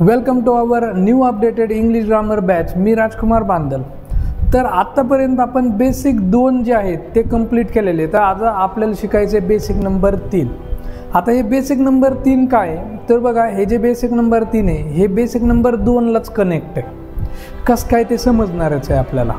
Welcome to our new updated English grammar batch. मी राजकुमार बांदल. तर आत्तापर्यंत आपण बेसिक 2 जे आहेत ते कंप्लीट केलेले. तर आज आपल्याला शिकायचे बेसिक नंबर 3. आता हे बेसिक नंबर 3 काय तर बघा, हे जे बेसिक नंबर 3 आहे हे बेसिक नंबर 2लाच कनेक्ट आहे. कसं काय ते समजणारच आहे आपल्याला.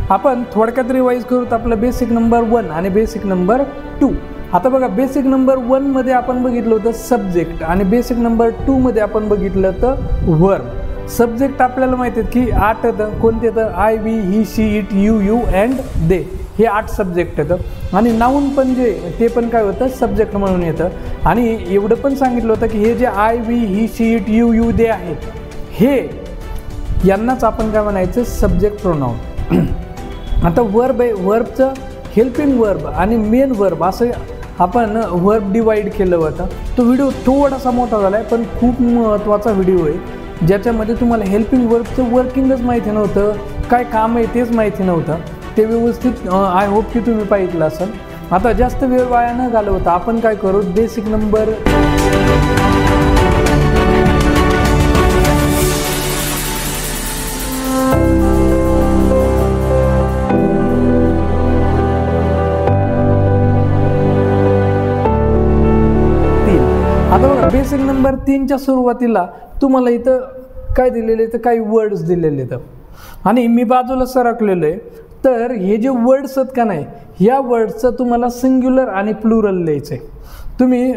आपण थोडक्यात रिवाईज करू तर आपलं बेसिक नंबर 1 आणि बेसिक नंबर 2. आता बघा, बेसिक नंबर 1 मध्ये आपण बघितलं होतं सब्जेक्ट आणि बेसिक नंबर 2 मध्ये आपण बघितलं होतं वर्ब. सब्जेक्ट आपल्याला माहिती आहेत की 8 येतं. कोणते तर I, we, he, she, it, you and they, हे 8 सब्जेक्ट येतं. आणि नाऊन पण जे ते पण काय होतं सब्जेक्ट म्हणून येतं. आणि एवढं पण सांगितलं होतं की हे जे I, we, he, she, it, you they आहेत हे यांनाच आपण काय म्हणायचं सब्जेक्ट प्रोनाउन. आता वर्ब आहे, वर्बचं हेल्पिंग वर्ब आणि मेन वर्ब असं आपण वर्ब डिवाईड केलं होतं. तो व्हिडिओ थोडासा मोठा झाला आहे पण खूप महत्त्वाचा व्हिडिओ आहे, ज्याच्यामध्ये तुम्हाला हेल्पिंग वर्बचं वर्किंगच माहिती नव्हतं, काय काम आहे तेच माहिती नव्हतं. ते व्यवस्थित आय होप की तुम्ही पाहिलं असेल. आता जास्त वेळ वाया न घालवता आपण काय करू, बेसिक नंबर आता बघा, बेसिक नंबर 3च्या सुरुवातीला तुम्हाला इथं काय दिलेलं आहे तर काही वर्ड्स दिलेले आहेत आणि मी बाजूला सरकलेलो आहे. तर हे जे वर्ड्स आहेत का नाही, ह्या वर्ड्सचं तुम्हाला सिंग्युलर आणि प्लुरल लिहायचं आहे. तुम्ही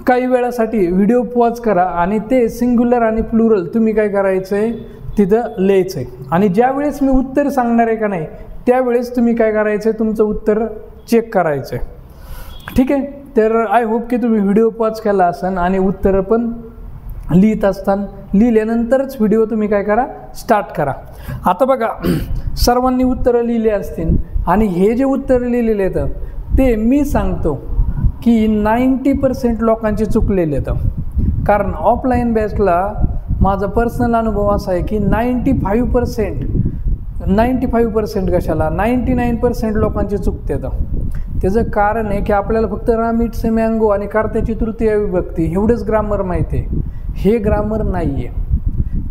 काही वेळासाठी व्हिडिओ पॉज करा आणि ते सिंग्युलर आणि प्लुरल तुम्ही काय करायचं आहे तिथं लिहायचं आहे. आणि ज्या वेळेस मी उत्तर सांगणार आहे का नाही त्यावेळेस तुम्ही काय करायचं आहे, तुमचं उत्तर चेक करायचं आहे. ठीक आहे. तर आय होप की तुम्ही व्हिडिओ पॉज केला असाल आणि उत्तरं पण लिहित असताना लिहिल्यानंतरच व्हिडिओ तुम्ही काय करा स्टार्ट करा. आता बघा, सर्वांनी उत्तरं लिहिली असतील आणि हे जे उत्तरं लिहिलेले आहेत ते मी सांगतो की 90% लोकांचे चुकलेले आहेत. कारण ऑफलाईन बॅचला माझा पर्सनल अनुभव असा आहे की 95% कशाला 99% लोकांचे चुकतात. त्याचं कारण आहे की आपल्याला फक्त राम, इट्स ए मँगो आणि कर्त्याची तृतीय विभक्ती एवढंच ग्रामर माहिती आहे. हे ग्रामर नाही आहे,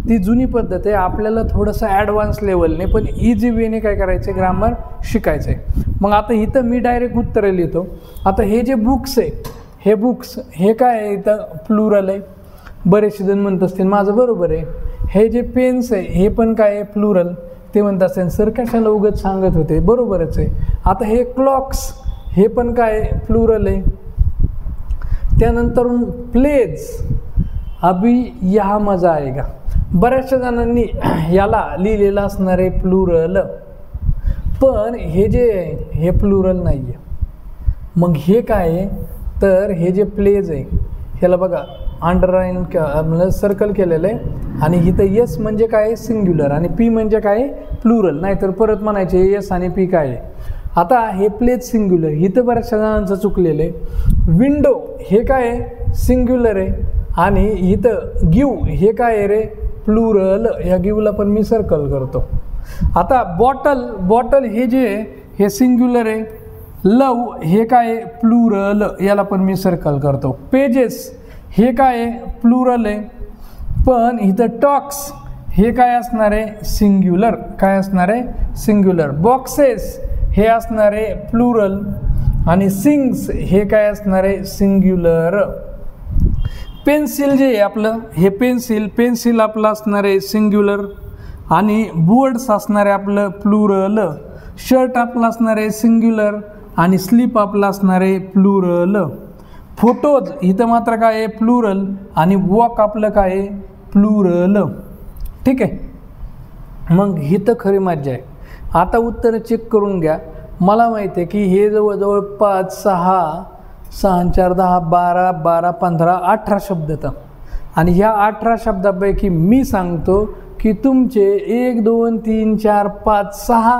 ती जुनी पद्धत आहे. आपल्याला थोडंसं ॲडव्हान्स लेवलने पण इझी वेने काय करायचं आहे ग्रामर शिकायचं आहे. मग आता इथं मी डायरेक्ट उत्तरं लिहितो. आता हे जे बुक्स आहे हे बुक्स हे काय आहे इथं प्लुरल आहे. बरेचसे जण म्हणत असतील माझं बरोबर आहे. हे जे पेन्स आहे हे पण काय आहे प्लुरल. ते म्हणत असतील सर कशाला उगाच सांगत होते, बरोबरच आहे. आता हे क्लॉक्स हे पण काय प्लुरल आहे. त्यानंतर प्लेज, अभी यहाँ मजा आएगा. बऱ्याचशा जणांनी याला लिहिलेलं असणार आहे प्लुरल, पण हे जे हे प्लुरल नाही आहे. मग हे काय आहे तर हे जे प्लेज आहे ह्याला बघा अंडरलाईन म्हणजे सर्कल केलेलं आहे आणि इथं यस म्हणजे काय आहे सिंग्युलर आणि पी म्हणजे काय आहे प्लुरल. नाहीतर परत म्हणायचे यस आणि पी काय आहे. आता हे प्लेज सिंग्युलर, इथं बऱ्याचशा जणांचं चुकलेलं आहे. विंडो हे काय आहे सिंग्युलर आहे आणि इथं गिव हे काय आहे रे प्लुरल. या गिवला पण मी सर्कल करतो. आता बॉटल हे जे हे सिंग्युलर आहे. लव हे काय आहे प्लुरल, याला पण मी सर्कल करतो. पेजेस हे काय आहे प्लुरल आहे, पण इथं टॉक्स हे काय असणार आहे सिंग्युलर. काय असणार आहे सिंग्युलर. बॉक्सेस हे असणार आहे प्लुरल आणि सिंग्स हे काय असणार आहे सिंग्युलर. पेन्सिल जे आहे आपलं हे पेन्सिल आपलं असणार आहे सिंग्युलर आणि बोर्ड्स असणार आहे आपलं प्लुरल. शर्ट आपलं असणार आहे सिंग्युलर आणि स्लीप आपलं असणार आहे प्लुरल. फोटोज इथं मात्र काय आहे प्लुरल आणि वॉक आपलं काय आहे प्लुरल. ठीक आहे. मग इथं खरी मज्जा आहे. आता उत्तरं चेक करून घ्या. मला माहिती आहे की हे जवळजवळ 5, 6, 6, 4, 10, 12, 12, 15, 18 शब्द येतात आणि ह्या 18 शब्दापैकी मी सांगतो की तुमचे 1, 2, 3, 4, 5, 6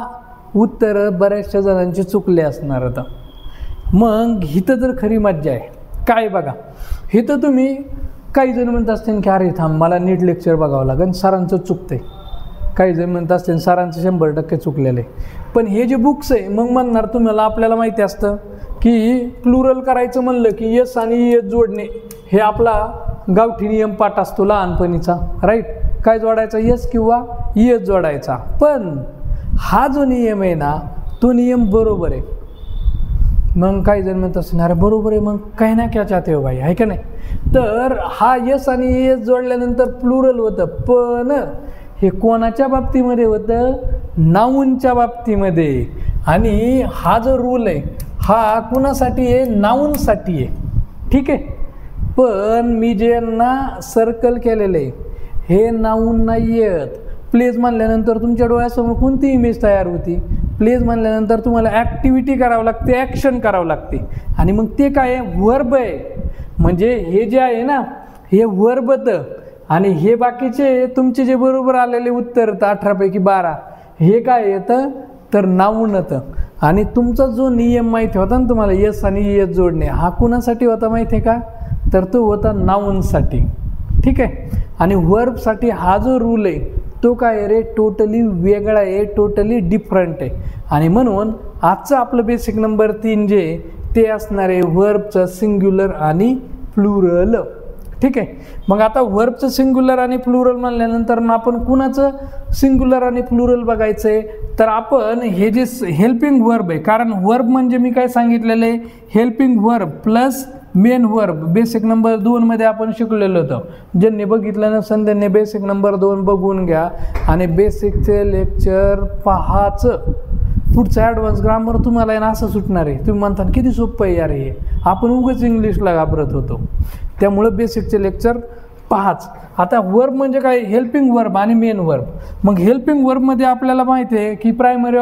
उत्तरं बऱ्याचशा जणांचे चुकले असणार आता. मग इथं तर खरी मज्जा आहे. काय बघा, इथं तुम्ही काही जण म्हणत असतील की अरे थांब मला नीट लेक्चर बघावं लागेल, सरांचं चुकते. काही जण म्हणत असतील सरांचं 100% चुकलेलं आहे. पण हे जे बुक्स आहे मग म्हणणार तुम्हाला आपल्याला माहिती असतं की प्लुरल करायचं म्हणलं की यस आणि यस जोडणे हे आपला गावठी नियम पाठ असतो लहानपणीचा, राईट. काय जोडायचा, यस किंवा यस जोडायचा. पण हा जो नियम आहे ना, तो नियम बरोबर आहे. मग काही जण म्हणत असणार बरोबर आहे, मग काय ना क्या चाहते हो भाई, आहे का नाही. तर हा यस आणि यस जोडल्यानंतर प्लुरल होतं. पण हे कोणाच्या बाबतीमध्ये होतं, नाऊनच्या बाबतीमध्ये. आणि हा जो रूल आहे हा कुणासाठी आहे, नाऊनसाठी आहे, ठीक आहे. पण मी ज्यांना सर्कल केलेलं आहे हे नाऊन नाही आहेत. प्लेज म्हणल्यानंतर तुमच्या डोळ्यासमोर कोणती इमेज तयार होती, प्लेज म्हणल्यानंतर तुम्हाला ॲक्टिव्हिटी करावं लागते, ॲक्शन करावं लागते. आणि मग ते काय आहे, वर्ब आहे. म्हणजे हे जे आहे ना हे वर्ब होतं. आणि हे बाकीचे तुमचे जे बरोबर आलेले उत्तर 18पैकी 12 हे काय येतं, तर नाऊन होतं. आणि तुमचा जो नियम माहिती होता ना तुम्हाला, यस आणि यस जोडणे, हा कुणासाठी होता माहिती आहे का, तर तो होता नाऊनसाठी, ठीक आहे. आणि वर्बसाठी हा जो रूल आहे तो काय आहे रे, टोटली वेगळा आहे, टोटली डिफरंट आहे. आणि म्हणून आजचं आपलं बेसिक नंबर 3 जे ते असणार आहे वर्बचं सिंग्युलर आणि प्लुरल, ठीक आहे. मग आता वर्बचं सिंग्युलर आणि प्लुरल म्हणल्यानंतर मग आपण कुणाचं सिंग्युलर आणि प्लुरल बघायचं आहे, तर आपण हे जे हेल्पिंग वर्ब आहे, कारण वर्ब म्हणजे मी काय सांगितलेलं आहे, helping verb plus main verb. Basic number 2 मध्ये आपण शिकलेलं होतं. ज्यांनी बघितलं नसेल त्यांनी बेसिक नंबर 2 बघून घ्या आणि बेसिकचे लेक्चर पहाचं. पुढचं ॲडव्हान्स ग्रामर तुम्हाला आहे ना असं सुटणार आहे. तुम्ही म्हणता किती सोपं आहे यार हे, आपण उगाच इंग्लिशला घाबरत होतो. त्यामुळं बेसिकचे लेक्चर पहाच. आता वर्ब म्हणजे काय, हेल्पिंग वर्ब आणि मेन वर्ब. मग हेल्पिंग वर्बमध्ये आपल्याला माहिती आहे की प्रायमरी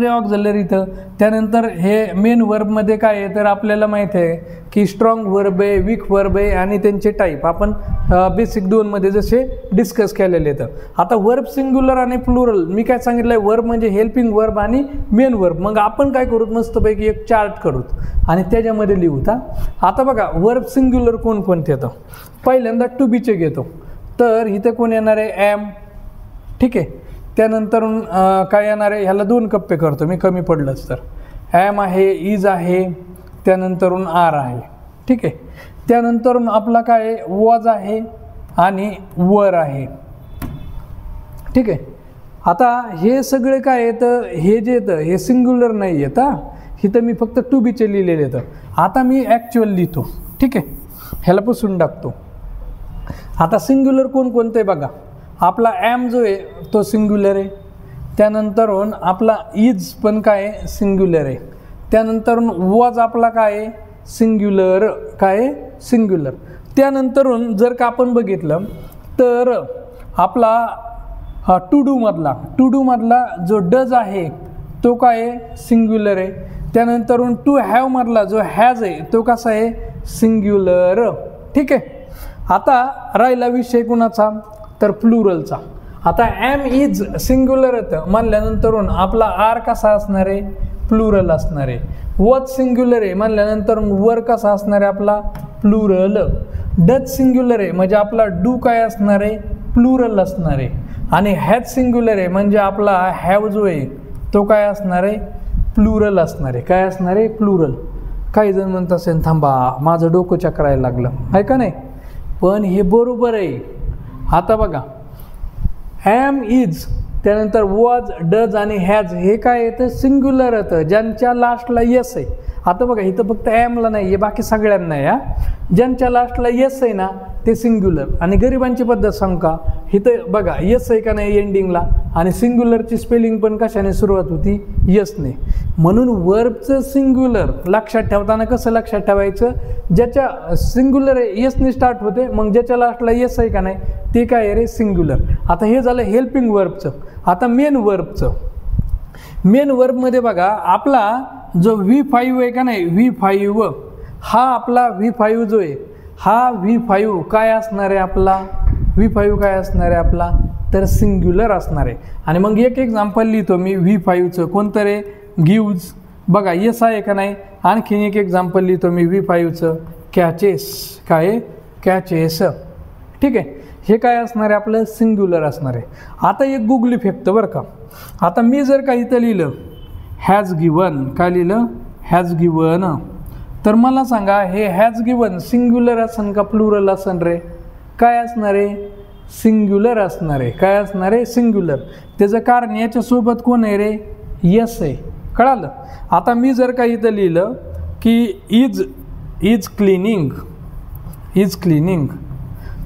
ऑक्झिलरी इथं, त्यानंतर हे मेन वर्बमध्ये काय आहे, तर आपल्याला माहिती आहे की स्ट्रॉंग वर्ब आहे, वीक वर्ब आहे आणि त्यांचे टाईप आपण बेसिक 2 मध्ये जसे डिस्कस केलेले आहेत. आता वर्ब सिंग्युलर आणि प्लुरल मी काय सांगितलं आहे, वर्ब म्हणजे हेल्पिंग वर्ब आणि मेन वर्ब. मग आपण काय करूत, मस्तपैकी एक चार्ट करूत आणि त्याच्यामध्ये लिहूत. आता बघा वर्ब सिंग्युलर कोणकोणते येतं, पहिल्यांदा टू बीचे घेतो. तर इथे कोण येणार आहे, ॲम, ठीक आहे. त्यानंतर काय येणार आहे, ह्याला 2 कप्पे करतो मी कमी पडलंच तर. ॲम आहे, इज आहे, त्यानंतरून आर आहे, ठीक आहे. त्यानंतरून आपला काय आहे, वॉज आहे आणि वर आहे, ठीक आहे. आता हे सगळे काय येतं, हे जे येतं हे सिंग्युलर नाही येतं. इथं मी फक्त टू बीचे लिहिलेले येतं. आता मी ॲक्च्युअल लिहितो, ठीक आहे. ह्याला पुसून टाकतो. आता सिंग्युलर कोणकोणते बघा, आपला ॲम जो आहे तो सिंग्युलर आहे. त्यानंतरून आपला इज पण काय आहे, सिंग्युलर आहे. त्यानंतरून वॉज आपला काय आहे, सिंग्युलर, काय आहे, सिंग्युलर. त्यानंतरून जर का आपण बघितलं तर आपला टू डू मधला जो डज आहे तो काय आहे, सिंग्युलर आहे. त्यानंतरून टू हॅव मधला जो हॅज आहे तो कसा आहे, सिंग्युलर, ठीक आहे. आता राहिला विषय कुणाचा, तर प्लुरलचा. आता ॲम इज सिंग्युलर येतं म्हणल्यानंतरून आपला आर कसा असणार आहे, प्लुरल असणार आहे. वॉज सिंग्युलर आहे म्हणल्यानंतर वर कसा असणार आहे, आपला प्लुरल. डज सिंग्युलर आहे म्हणजे आपला डू काय असणार आहे, प्लुरल असणार आहे. आणि हॅज सिंग्युलर आहे म्हणजे आपला हॅव जो आहे तो काय असणार आहे, प्लुरल असणार आहे. काय असणार आहे, प्लुरल. काही जण म्हणत असेल थांबा माझं डोकं चक्रायला लागलं, आहे का नाही, पण हे बरोबर आहे. आता बघा ॲम इज, त्यानंतर वॉज, डज आणि हॅज हे काय येतं, सिंग्युलर येतं ज्यांच्या लास्टला यस आहे. आता बघा इथं फक्त ॲमला नाही आहे, बाकी सगळ्यांना आहे. ज्यांच्या लास्टला यस आहे ना ते सिंग्युलर. आणि गरिबांची पद्धत सांगू का, इथं बघा यस आहे का नाही एंडिंगला, आणि सिंग्युलरची स्पेलिंग पण कशाने सुरुवात होती, यसने. म्हणून वर्बचं सिंग्युलर लक्षात ठेवताना कसं लक्षात ठेवायचं, ज्याच्या सिंग्युलर आहे यसने स्टार्ट होते, मग ज्याच्या लास्टला यस आहे का नाही ते काय आहे रे, सिंग्युलर. आता हे झालं हेल्पिंग वर्बचं. आता मेन वर्बचं. मेन वर्बमध्ये बघा आपला जो V5 आहे का नाही, V5 हा आपला V5 जो आहे हा V5 काय असणार आहे, आपला V5 काय असणार आहे आपला, तर सिंग्युलर असणार आहे. आणि मग एक एक्झाम्पल लिहितो मी V5चं, कोणतं रे, गिव्ज. बघा यस आहे का नाही. आणखीन एक एक्झाम्पल लिहितो मी V5चं, कॅचेस. काय आहे, कॅचेस, ठीक आहे. हे काय असणार आहे, आपलं सिंग्युलर असणार आहे. आता एक गुगली फेकतं बरं का. आता मी जर का इथं लिहिलं हॅज गिवन, काय लिहिलं, हॅज गिवन, तर मला सांगा हे हॅज गिवन सिंग्युलर असन का प्लुरल असन रे? काय असणार आहे? सिंग्युलर असणार आहे. काय असणार आहे? सिंग्युलर. त्याचं कारण याच्यासोबत कोण आहे रे? यस आहे. कळालं? आता मी जर का इथं लिहिलं की इज क्लिनिंग,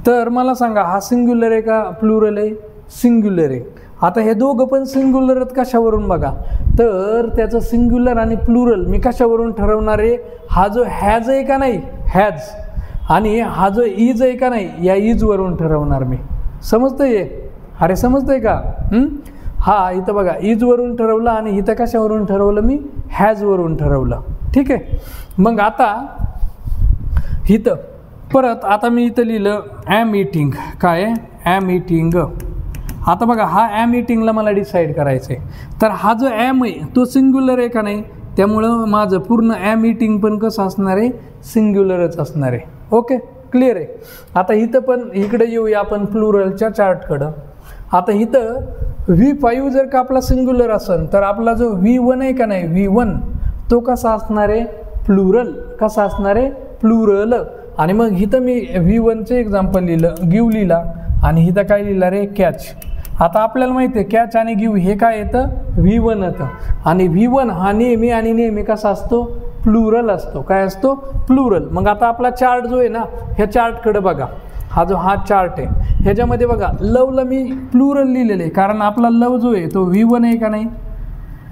तर मला सांगा हा सिंग्युलर आहे का प्लुरल आहे? सिंग्युलर आहे. आता हे दोघं पण सिंग्युलर आहेत कशावरून बघा, तर त्याचं सिंग्युलर आणि प्लुरल मी कशावरून ठरवणार आहे? हा जो हॅज आहे का नाही, हॅज, आणि हा जो इज आहे का नाही, या इजवरून ठरवणार मी. समजतंय? अरे समजतंय का? हा इथं बघा इजवरून ठरवलं आणि इथं कशावरून ठरवलं मी? हॅजवरून ठरवलं. ठीक आहे. मग आता इथं परत आता मी इथं लिहिलं ॲम इटिंग. काय आहे? Am eating. आता बघा हा ॲम इटिंगला मला डिसाईड करायचं आहे. तर हा जो ॲम आहे तो सिंग्युलर आहे का नाही, त्यामुळं माझं पूर्ण ॲम इटिंग पण कसं असणार आहे? सिंग्युलरच असणार आहे. ओके, क्लिअर आहे. आता इथं पण इकडे येऊया आपण प्लुरलच्या चार्टकडं. आता इथं V5 जर का आपला सिंग्युलर असेल तर आपला जो V1 आहे का नाही, V1 तो कसा असणार आहे? प्लुरल. कसा असणार आहे? प्लुरल. आणि मग इथं मी V1चे एक्झाम्पल लिहिलं, गिव लिहिला, आणि इथं काय लिहिलं रे? कॅच. आता आपल्याला माहिती आहे कॅच आणि गिव हे काय येतं? V1 येतं. आणि V1 हा नेहमी आणि नेहमी कसा असतो? प्लुरल असतो. काय असतो? प्लुरल. मग आता आपला चार्ट जो आहे ना, ह्या चार्टकडे बघा. हा चार्ट आहे, ह्याच्यामध्ये बघा लवला मी प्लुरल लिहिलेलं आहे, कारण आपला लव जो आहे तो V1 आहे का नाही.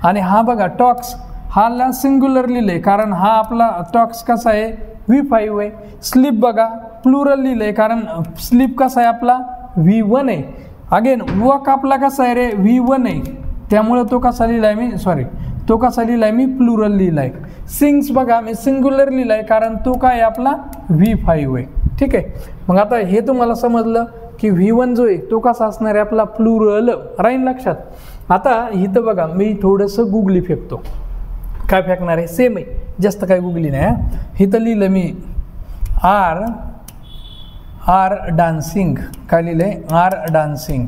आणि हा बघा टॉक्स, हाला सिंग्युलर लिहिलं आहे, कारण हा आपला टॉक्स कसा आहे? V5 आहे. स्लीप बघा प्लुरल लिहिलं आहे, कारण स्लीप कसा आहे आपला? V1 आहे. अगेन वॉक आपला कसा आहे रे? V1 आहे. त्यामुळं तो कसा लिहिला आहे मी? तो कसा लिहिला आहे मी? प्लुरल लिहिला आहे. सिंग्स बघा मी सिंग्युलर लिहिला आहे, कारण तो काय आहे आपला? V5 आहे. ठीक आहे. मग आता हे तुम्हाला समजलं की V1 जो आहे तो कसा असणार आहे आपला? प्लुरल. राहील लक्षात. आता इथं बघा मी थोडंसं गुगली फेकतो. काय फेकणार आहे? सेम आहे, जास्त काय गुगली नाही. इथं लिहिलं मी आर डान्सिंग. काय लिहिलं आहे? Are dancing.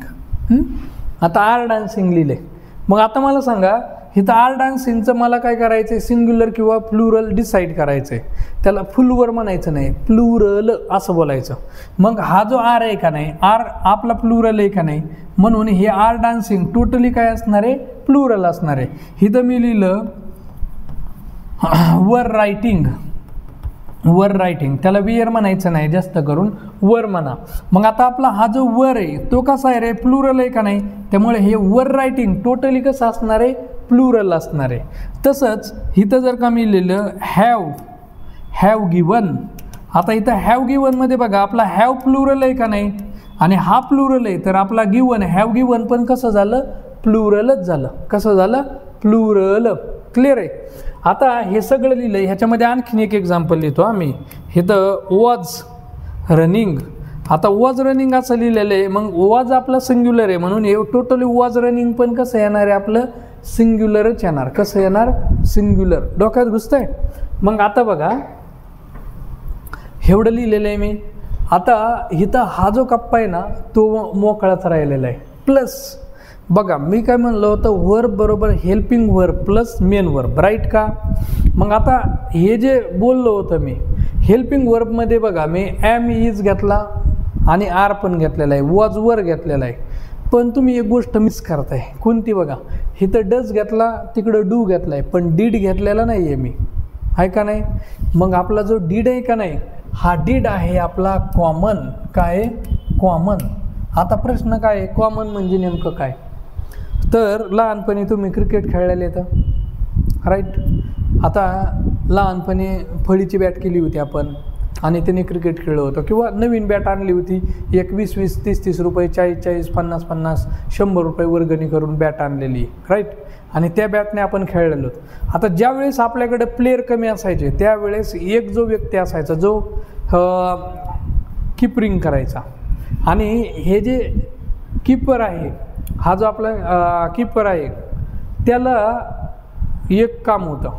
आता आर डान्सिंग लिहिलं आहे. मग आता मला सांगा इथं आर डान्सिंगचं मला काय करायचं आहे? सिंग्युलर किंवा प्लुरल डिसाईड करायचं आहे. त्याला फुलवर म्हणायचं नाही, प्लुरल असं बोलायचं. मग हा जो आर आहे का नाही, आर आपला प्लुरल आहे का नाही, म्हणून हे आर डान्सिंग टोटली काय असणार आहे? प्लुरल असणार आहे. इथं मी लिहिलं वर रायटिंग, त्याला वियर म्हणायचं नाही, जास्त करून वर म्हणा. मग आता आपला हा जो वर आहे तो कसा आहे रे? प्लुरल आहे का नाही, त्यामुळे हे वर रायटिंग टोटली कसं असणार आहे? प्लुरल असणार आहे. तसंच इथं जर का मी लिहिलं हॅव गिवन. आता इथं हॅव गिवनमध्ये बघा आपला हॅव प्लुरल आहे का नाही, आणि हा प्लुरल आहे, तर आपला गिवन हॅव गिवन पण कसं झालं? प्लुरलच झालं. कसं झालं? प्लुरल. क्लिअर आहे. आता हे सगळं लिहिलं आहे, ह्याच्यामध्ये आणखीन एक एक्झाम्पल लिहितो आम्ही. इथं वॉज रनिंग. आता वॉज रनिंग असं लिहिलेलं आहे, मग वॉज आपलं सिंग्युलर आहे, म्हणून हे टोटली वॉज रनिंग पण कसं येणार आहे? आपलं सिंग्युलरच येणार. कसं येणार? सिंग्युलर. डोक्यात घुसतंय? मग आता बघा एवढं लिहिलेलं आहे मी. आता इथं हा जो कप्पा आहे ना तो मोकळाच राहिलेला आहे. प्लस बघा मी काय म्हणलं होतं? वर्ब बरोबर helping verb plus main verb, right का? मग आता हे जे बोललो होतं मी हेल्पिंग वर्बमध्ये बघा मी ॲम इज घेतला आणि आर पण घेतलेला आहे, वॉज वर घेतलेला आहे. पण तुम्ही एक गोष्ट मिस करताय. कोणती? बघा इथं डज घेतला, तिकडं डू घेतला आहे, पण डीड घेतलेला नाही आहे मी. आहे का नाही? मग आपला जो डीड आहे का नाही, हा डीड आहे आपला कॉमन. काय? कॉमन. आता प्रश्न काय आहे? कॉमन म्हणजे नेमकं काय? तर लहानपणी तुम्ही क्रिकेट खेळलेले तर राईट. आता लहानपणी फळीची बॅट केली होती आपण आणि त्याने क्रिकेट खेळलं होतं, किंवा नवीन बॅट आणली होती, एक 20-20, 30-30 रुपये, 40-40, 50-50, 100 रुपये वर्गणी करून बॅट आणलेली, राईट. आणि त्या बॅटने आपण खेळलेलो. आता ज्यावेळेस आपल्याकडे प्लेयर कमी असायचे त्यावेळेस एक जो व्यक्ती असायचा जो किपरिंग करायचा, आणि हे जे कीपर आहे, हा जो आपला कीपर आहे, त्याला एक काम होतं.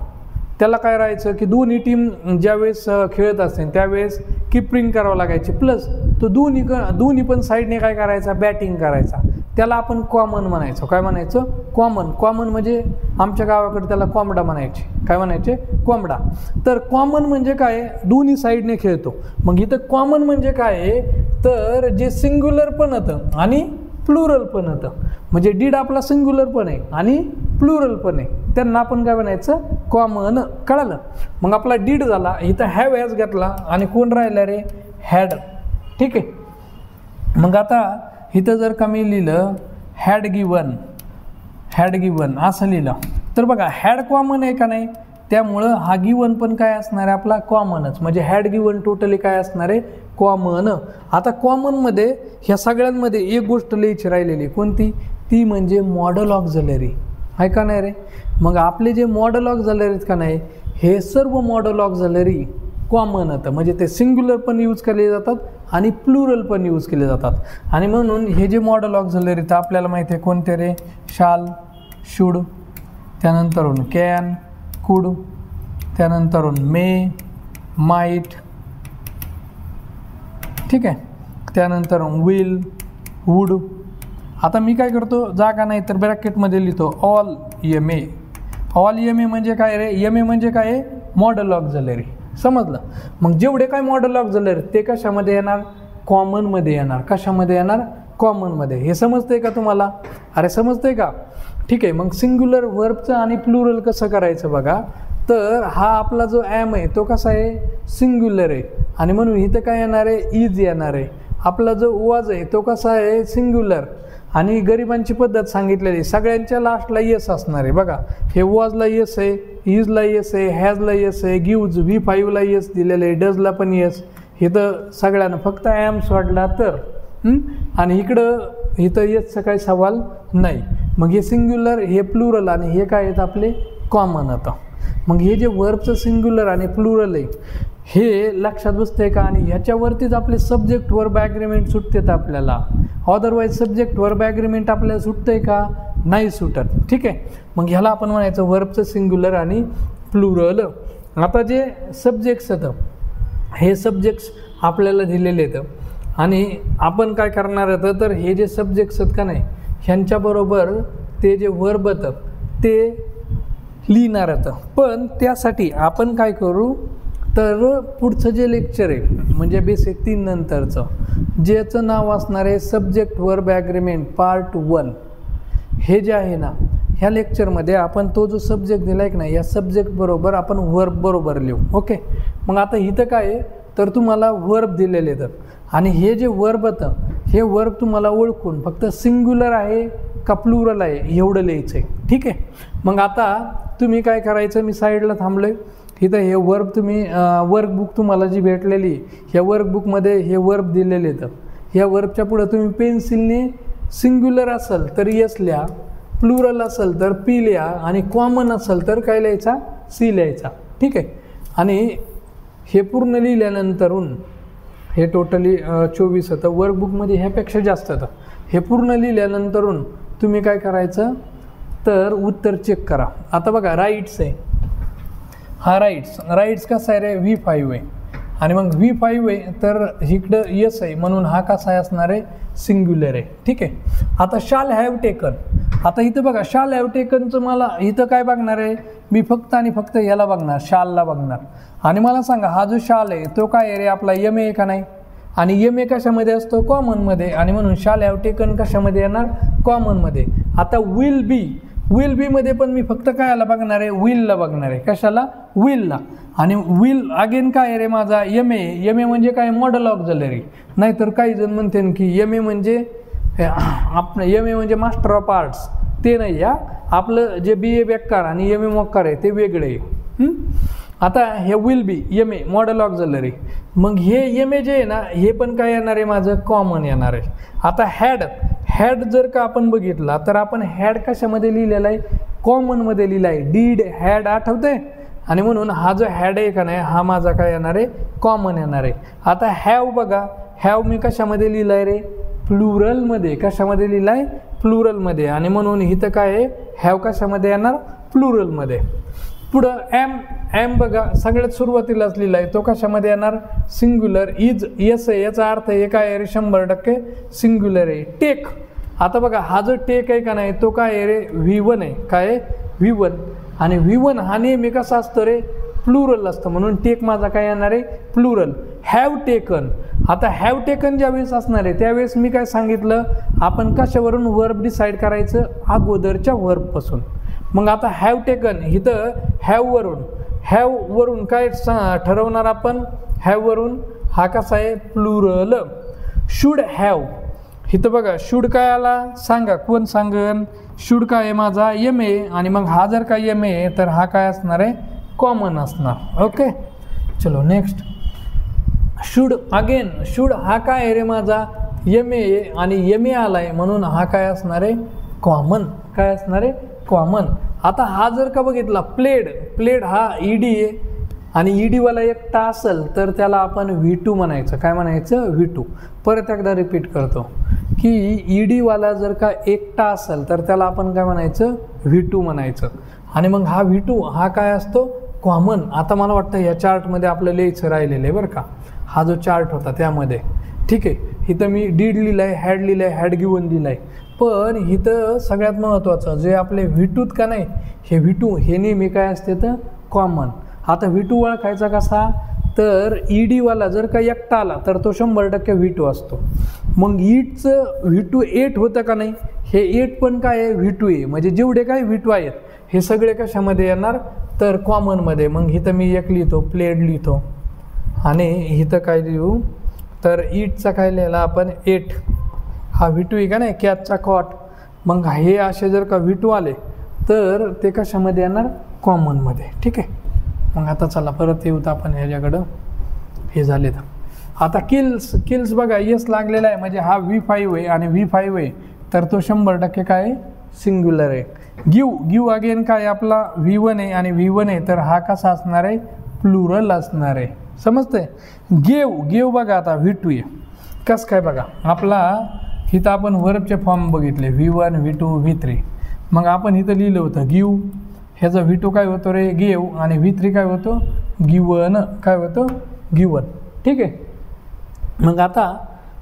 त्याला काय राहायचं की दोन्ही टीम ज्यावेळेस खेळत असते त्यावेळेस किपरिंग करावं लागायचे, प्लस तो दोन्ही पण साईडने काय करायचा? बॅटिंग करायचा. त्याला आपण कॉमन म्हणायचो. काय म्हणायचं? कॉमन. कॉमन म्हणजे आमच्या गावाकडे त्याला कोंबडा म्हणायचे. काय म्हणायचे? कोंबडा. तर कॉमन म्हणजे काय? दोन्ही साईडने खेळतो. मग इथं कॉमन म्हणजे काय तर जे सिंग्युलर पण होतं आणि प्लुरल पण होतं. म्हणजे डीड आपला सिंग्युलर पण आहे आणि प्लुरल पण आहे, त्यांना आपण काय म्हणायचं? कॉमन. कळालं? मग आपला डीड झाला. इथं हॅव हॅज घेतला आणि कोण राहिला रे? हॅड. ठीक आहे. मग आता इथं जर का मी लिहिलं हॅड गिवन असं लिहिलं तर बघा हॅड कॉमन आहे का नाही, त्यामुळं हा गिवन पण काय असणार आहे आपला? कॉमनच. म्हणजे हॅड गिवन टोटली काय असणार आहे? कॉमन. आता कॉमनमध्ये ह्या सगळ्यांमध्ये एक गोष्ट लिहायची राहिलेली, कोणती? ती म्हणजे मॉडल ऑक्झिलरी. आहे का नाही रे? मग आपले जे मॉडल ऑक्झिलरी आहेत का नाही, हे सर्व मॉडल ऑक्झिलरी कॉमन होतं. म्हणजे ते सिंग्युलर पण यूज केले जातात आणि प्लुरल पण यूज केले जातात. आणि म्हणून हे जे मॉडल ऑक्झिलरी तर आपल्याला माहिती आहे कोणते रे? शाल, शुड, त्यानंतरून कॅन, कुड, त्यानंतरून मे, माईट. ठीक आहे. त्यानंतर विल, वुड. आता मी काय करतो, जागा नाही तर ब्रॅकेटमध्ये लिहितो all M A. All M A म्हणजे काय रे? एम ए म्हणजे काय? Modal auxiliary. समजलं? मग जेवढे काय मॉडल ऑक्झिलरी ते कशामध्ये येणार? कॉमनमध्ये येणार. कशामध्ये येणार? कॉमनमध्ये. हे समजतंय का तुम्हाला? अरे समजतंय का? ठीक आहे. मग सिंग्युलर वर्बचं आणि प्लुरल कसं करायचं बघा. तर हा आपला जो ॲम आहे तो कसा आहे? सिंग्युलर आहे आणि म्हणून इथं काय येणार आहे? इज येणार आहे. आपला जो वाज आहे तो कसा आहे? सिंग्युलर. आणि गरिबांची पद्धत सांगितलेली, सगळ्यांच्या लास्टला येस असणार आहे. बघा हे वॉजला येस आहे, इजला येस आहे, हॅजला येस आहे, गिव्ज V5ला येस दिलेलं आहे, डजला पण येस. इथं सगळ्यांना फक्त ॲम सोडला तर आणि इथं येसचा काही सवाल नाही. मग हे सिंग्युलर, हे प्लुरल आणि हे काय आहेत आपले? कॉमन होतं. मग हे जे वर्बचं सिंग्युलर आणि प्लुरल आहे हे लक्षात बसतंय का? आणि ह्याच्यावरतीच आपले सब्जेक्ट वर्ब ॲग्रीमेंट सुटतात आपल्याला. अदरवाईज सब्जेक्ट वर्ब ॲग्रीमेंट आपल्याला सुटतंय का? नाही सुटत. ठीक आहे. मग ह्याला आपण म्हणायचं वर्बचं सिंग्युलर आणि प्लुरल. आता जे सब्जेक्ट्स होतं हे सब्जेक्ट्स आपल्याला दिलेले आहेत आणि आपण काय करणार होतं तर हे जे सब्जेक्ट्स आहेत का नाही ह्यांच्याबरोबर ते जे वर्ब होतं ते लिहिणार होतं. पण त्यासाठी आपण काय करू तर पुढचं जे लेक्चर आहे म्हणजे बेसिक 3 नंतरचं ज्याचं नाव असणार आहे सब्जेक्ट वर्ब ॲग्रीमेंट पार्ट 1, हे जे आहे ना ह्या लेक्चरमध्ये आपण तो जो सब्जेक्ट दिला आहे की नाही या सब्जेक्ट बरोबर आपण वर्ब बरोबर लिहू. ओके. मग आता इथं काय आहे तर तुम्हाला वर्ब दिलेले आहेत आणि हे जे वर्ब होतं हे वर्ब तुम्हाला ओळखून फक्त सिंग्युलर आहे का प्लुरल आहे एवढं लिहायचं आहे. ठीक आहे. मग आता तुम्ही काय करायचं, मी साईडला थांबलो आहे. इथं हे वर्ब तुम्ही वर्कबुक तुम्हाला जी भेटलेली ह्या वर्कबुकमध्ये हे वर्ब दिलेले आहेत. ह्या वर्बच्या पुढं तुम्ही पेन्सिलने सिंग्युलर असेल तर येस लिहा, प्लुरल असेल तर पी लिहा आणि कॉमन असेल तर काय लिहायचा? सी लिहायचा. ठीक आहे. आणि हे पूर्ण लिहिल्यानंतरून हे टोटली 24 होतं. वर्कबुकमध्ये ह्यापेक्षा जास्त होतं. हे पूर्ण लिहिल्यानंतरून तुम्ही काय करायचं तर उत्तर चेक करा. आता बघा राईट्स आहे, हा राईट्स कसा आहे रे? V5 आहे आणि मग V5 आहे तर इकडं येस आहे म्हणून हा कसा आहे असणार आहे? सिंग्युलर आहे. ठीक आहे. आता शाल हॅव टेकन. आता इथं बघा शाल हॅव टेकनचं मला इथं काय बघणार आहे? मी फक्त आणि फक्त याला बघणार, शालला बघणार. आणि मला सांगा हा जो शाल आहे तो काय आहे रे? आपला एम ए का नाही? आणि एम ए कशामध्ये असतो? कॉमनमध्ये. आणि म्हणून शाल हॅव टेकन कशामध्ये येणार? कॉमनमध्ये. आता विल बीमध्ये पण मी फक्त कायला बघणार आहे? विलला बघणार आहे. कशाला? विलला. आणि विल अगेन काय आहे रे माझा? एम ए म्हणजे काय? Modal auxiliary. नाहीतर काही जण म्हणते की एम ए म्हणजे मास्टर ऑफ आर्ट्स, ते नाही. या आपलं जे BA बेकार आणि MA मोक्कार आहे ते वेगळे आहे. आता हे will be MA modal auxiliary. मग हे MA जे आहे ना हे पण काय येणार आहे माझं? कॉमन येणार आहे. आता हॅड जर का आपण बघितला तर आपण हॅड कशामध्ये लिहिलेला आहे? कॉमनमध्ये लिहिला आहे. डीड हॅड आठवतंय आणि म्हणून हा जो हॅड आहे का नाही हा माझा काय येणार आहे? कॉमन येणार आहे. आता हॅव बघा, हॅव मी कशामध्ये लिहिलं आहे रे? प्लुरलमध्ये. कशामध्ये लिहिलं आहे? प्लुरलमध्ये. आणि म्हणून इथं काय आहे? हॅव कशामध्ये येणार? प्लुरलमध्ये. पुढं ॲम बघा सगळ्यात सुरुवातीलाच लिहिला आहे तो कशामध्ये येणार? सिंग्युलर. इज येस आहे याचा अर्थ हे काय आहे रे? 100% सिंग्युलर आहे. आता बघा हा जो टेक आहे का नाही तो काय आहे रे V1 आहे, काय आहे V1. आणि V1 हा नेहमी कसा असतो रे प्लुरल असतं, म्हणून टेक माझा काय येणार आहे प्लुरल. हॅव टेकन, आता हॅव टेकन ज्यावेळेस असणार आहे त्यावेळेस मी काय सांगितलं आपण कशावरून वर्ब डिसाईड करायचं अगोदरच्या वर्बपासून. मग आता हॅव टेकन इथं हॅववरून काय ठरवणार आपण, हॅववरून हा कसा आहे प्लुरल. शुड हॅव, इथं बघा शुड काय आला सांगा, कोण सांगन. शुड काय आहे माझा MA, आणि मग हा जर का MA आहे तर हा काय असणार आहे कॉमन असणार. ओके चलो नेक्स्ट. शुड अगेन, शुड हा काय आहे रे माझा MA आणि MA आलाय म्हणून हा काय असणार आहे कॉमन, काय असणार आहे कॉमन. आता हा जर का बघितला प्लेड हा ED आहे आणि EDवाला एकटा असेल तर त्याला आपण V2 म्हणायचं. काय म्हणायचं V2. परत एकदा रिपीट करतो की EDवाला जर का एकटा असेल तर त्याला आपण काय म्हणायचं V2 म्हणायचं. आणि मग हा V2 हा काय असतो कॉमन. आता मला वाटतं या चार्टमध्ये आपलं लिहायचं राहिलेलं आहे बरं का, हा जो चार्ट होता त्यामध्ये. ठीक आहे, इथं मी डीड लिहिलं आहे, हॅड लिहिलं आहे, हॅड गिवन लिहिलं आहे. पण इथं सगळ्यात महत्त्वाचं जे आपले V2 का नाही, हे V2 हे नेहमी काय असते तर कॉमन. आता V2 ओळखायचा कसा, तर EDवाला जर का एकटा आला तर तो 100% V2 असतो. मग ईडचं V2 8 होतं का नाही, हे 8 पण काय आहे V2 आहे. म्हणजे जेवढे काय V2 आहेत हे सगळे कशामध्ये येणार तर कॉमनमध्ये. मग इथं मी एक लिहितो प्लेड लिहितो आणि इथं काय लिहू तर ईटचा काय लिहिला आपण 8, हा V2 आहे का नाही कॅचचा कॉट. मग हे असे जर का V2 आले तर ते कशामध्ये येणार कॉमनमध्ये. ठीक आहे, मग आता चला परत येऊत आपण ह्याच्याकडं. हे झाले तर आता किल्स बघा यस लागलेला आहे म्हणजे हा V5 आहे आणि V5 आहे तर तो 100% काय आहे सिंग्युलर आहे. गिव अगेन काय आपला V1 आहे आणि V1 आहे तर हा कसा असणार आहे प्लुरल असणार आहे. समजतंय. गेव बघा आता V2 आहे कसं काय बघा, आपला इथं आपण वर्बचे फॉर्म बघितले V1 V2 V3. मग आपण इथं लिहिलं होतं गिव, ह्याचा V2 काय होतो रे गेव आणि V3 काय होतो गिवन, काय होतं गिवन. ठीक आहे, मग आता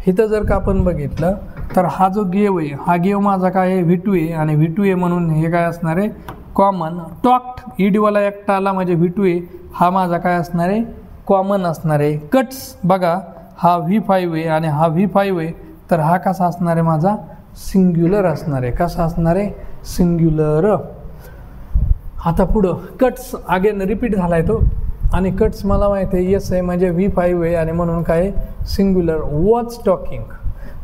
इथं जर का आपण बघितलं तर हा जो गेव आहे हा गेव माझा काय आहे V2 आहे आणि V2 आहे म्हणून हे काय असणार आहे कॉमन. टॉक्ट EDवाला एकटा आला म्हणजे V2 आहे, हा माझा काय असणार आहे कॉमन असणार आहे. कट्स बघा हा V5 आहे आणि हा V5 आहे तर हा कसा असणार आहे माझा सिंग्युलर असणार आहे. कसा असणार आहे सिंग्युलर. आता पुढं कट्स अगेन रिपीट झाला आहे तो आणि कट्स मला माहिती आहे यस आहे म्हणजे V5 आहे आणि म्हणून काय सिंग्युलर. वॉज टॉकिंग,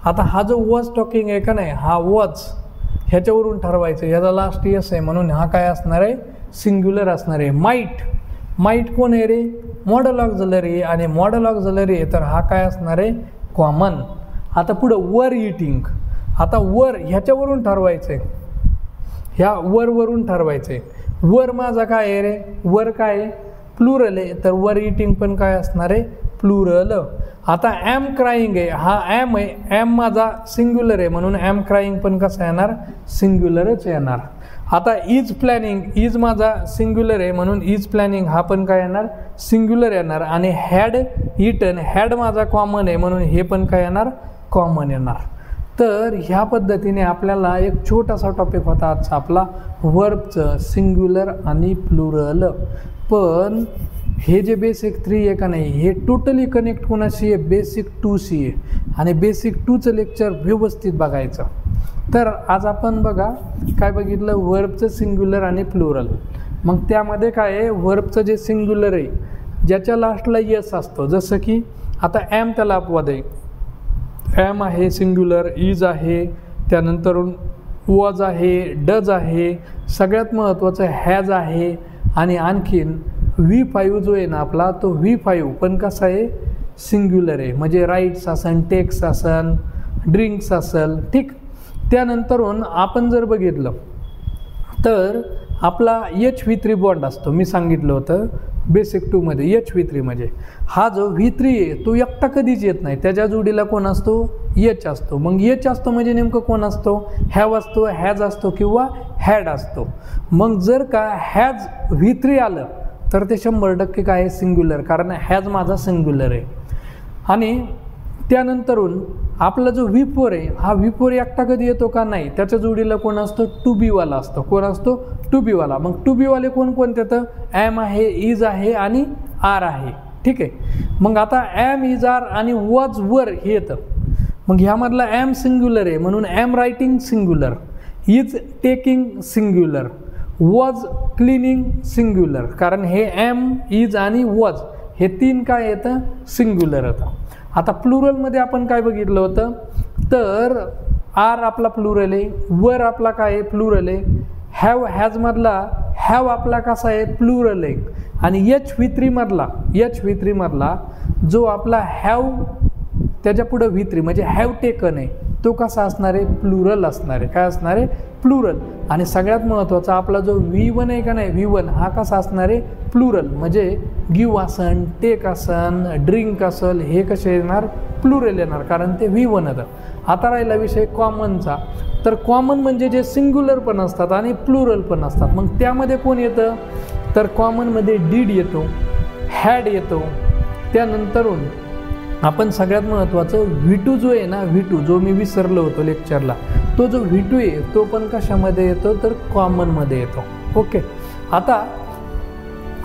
आता हा जो वॉज टॉकिंग आहे का नाही हा वॉज ह्याच्यावरून ठरवायचं, ह्याचा लास्ट यस आहे म्हणून हा काय असणार आहे सिंग्युलर असणार आहे. माईट कोण आहे रे मॉडल ऑक्झिलरी आणि मॉडल ऑक्झिलरी आहे तर हा काय असणार आहे कॉमन. आता पुढं वर इटिंग, आता वर ह्याच्यावरून ठरवायचं आहे, ह्या वरवरून ठरवायचं आहे. वर माझा काय आहे रे वर काय आहे प्लुरल आहे तर वर इटिंग पण काय असणार आहे प्लुरल. आता ॲम क्राईंग आहे, हा ॲम आहे, ॲम माझा सिंग्युलर आहे म्हणून ॲम क्राईंग पण कसं येणार सिंग्युलरच येणार. आता इज प्लॅनिंग, इज माझा सिंग्युलर आहे म्हणून इज प्लॅनिंग हा पण काय येणार सिंग्युलर येणार. आणि हॅड इटन, हॅड माझा कॉमन आहे म्हणून हे पण काय येणार कॉमन येणार. तर ह्या पद्धतीने आपल्याला एक छोटासा टॉपिक होता आजचा आपला वर्बचं सिंग्युलर आणि प्लुरल. पण हे जे बेसिक 3 आहे का नाही हे टोटली कनेक्ट कोणाशी आहे बेसिक 2शी आहे आणि बेसिक 2चं लेक्चर व्यवस्थित बघायचं. तर आज आपण बघा काय बघितलं वर्बचं सिंग्युलर आणि प्लुरल. मग त्यामध्ये काय आहे वर्बचं जे सिंग्युलर आहे ज्याच्या लास्टला यस असतो, जसं की आता ॲम त्याला अपवाद आहे, ॲम आहे सिंग्युलर, इज आहे, त्यानंतरून वॉज आहे, डज आहे, सगळ्यात महत्त्वाचं हॅज आहे आणि आणखीन V5 जो आहे ना आपला तो V5 पण कसा आहे सिंग्युलर आहे म्हणजे राईट्स असन, टेक्स असन, ड्रिंक्स असेल. ठीक, त्यानंतरून आपण जर बघितलं तर आपला HV3 बॉन्ड असतो, मी सांगितलं होतं बेसिक 2मध्ये HV3 म्हणजे हा जो V3 आहे तो एकटा कधीच येत नाही, त्याच्या जोडीला कोण असतो H असतो. मग H असतो म्हणजे नेमकं कोण असतो हॅव असतो, हॅज असतो किंवा हॅड असतो. मग जर का हॅज V3 आलं तर ते 100% काय आहे सिंग्युलर, कारण हॅज माझा सिंग्युलर आहे. आणि त्यानंतरून आपला जो V4 आहे हा V4 एकटा कधी येतो का नाही, त्याच्या जोडीला कोण असतो, टू बी वाला असतो. कोण असतो, टू बी वाला. मग टू बी वाले कोणकोणते येतं, एम आहे, इज आहे आणि आर आहे. ठीक आहे. मग आता एम, इज, आर आणि वॉज, वर हे येतं. मग ह्यामधला एम सिंग्युलर आहे म्हणून am writing singular, is taking singular, was cleaning singular. कारण हे एम, इज आणि वॉज हे तीन काय येतं, सिंग्युलर येतं. आता प्लुरलमध्ये आपण काय बघितलं होतं, तर आर आपला प्लुरल आहे, वर आपला काय आहे, प्लुरल आहे. हॅव, हॅजमधला हॅव आपला कसा आहे, प्लुरल आहे. आणि H3 मधला जो आपला हॅव त्याच्या पुढं V3 म्हणजे हॅव टेकन आहे, तो कसा असणार आहे, प्लुरल असणार आहे. काय असणार आहे, प्लुरल. आणि सगळ्यात महत्त्वाचा आपला जो V1 आहे का नाही, V1 हा कसा असणार आहे, प्लुरल. म्हणजे गिव असन, टेक असन, ड्रिंक असल, हे कसे येणार, प्लुरल येणार, कारण ते V1 होतं. आता राहिला विषय कॉमनचा. तर कॉमन म्हणजे जे सिंग्युलर पण असतात आणि प्लुरल पण असतात. मग त्यामध्ये कोण येतं, तर कॉमनमध्ये डीड येतो, हॅड येतो. त्यानंतरून आपण सगळ्यात महत्त्वाचं V2 जो आहे ना, V2 जो मी विसरलो होतो लेक्चरला, तो जो V2 आहे तो पण कशामध्ये येतो, तर कॉमनमध्ये येतो. ओके. आता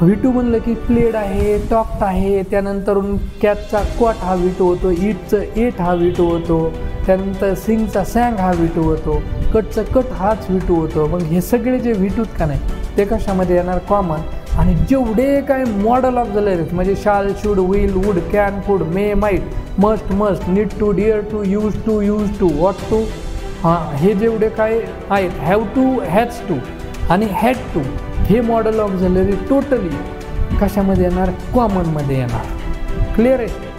V2 म्हणलं की प्लेड आहे, टॉक्ट आहे. त्यानंतरून कॅटचा क्वाट हा V2 होतो, ईटचं एट हा V2 होतो. त्यानंतर सिंगचा सॅंग हा V2 होतो, कटचं कट हाच V2 होतो. मग हे सगळे जे V2 का नाही ते कशामध्ये येणार, कॉमन. आणि जेवढे काय मॉडल ऑफ ऑक्झिलरीज म्हणजे शाल, should, will, would, can, could, may, might, must, need to, dare to, used to, ought to, हे जेवढे काय आहेत, हॅव टू, हॅज टू आणि हॅड टू, हे मॉडल ऑफ ऑक्झिलरी टोटली कशामध्ये येणार, कॉमनमध्ये येणार. क्लिअर आहे.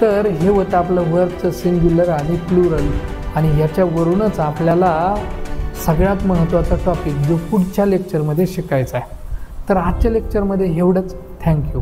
तर हे होतं आपलं वर्बचं सिंग्युलर आणि प्लुरल. आणि ह्याच्यावरूनच आपल्याला सगळ्यात महत्त्वाचा टॉपिक जो पुढच्या लेक्चरमध्ये शिकायचा आहे. तर आजच्या लेक्चरमध्ये एवढंच. थँक्यू.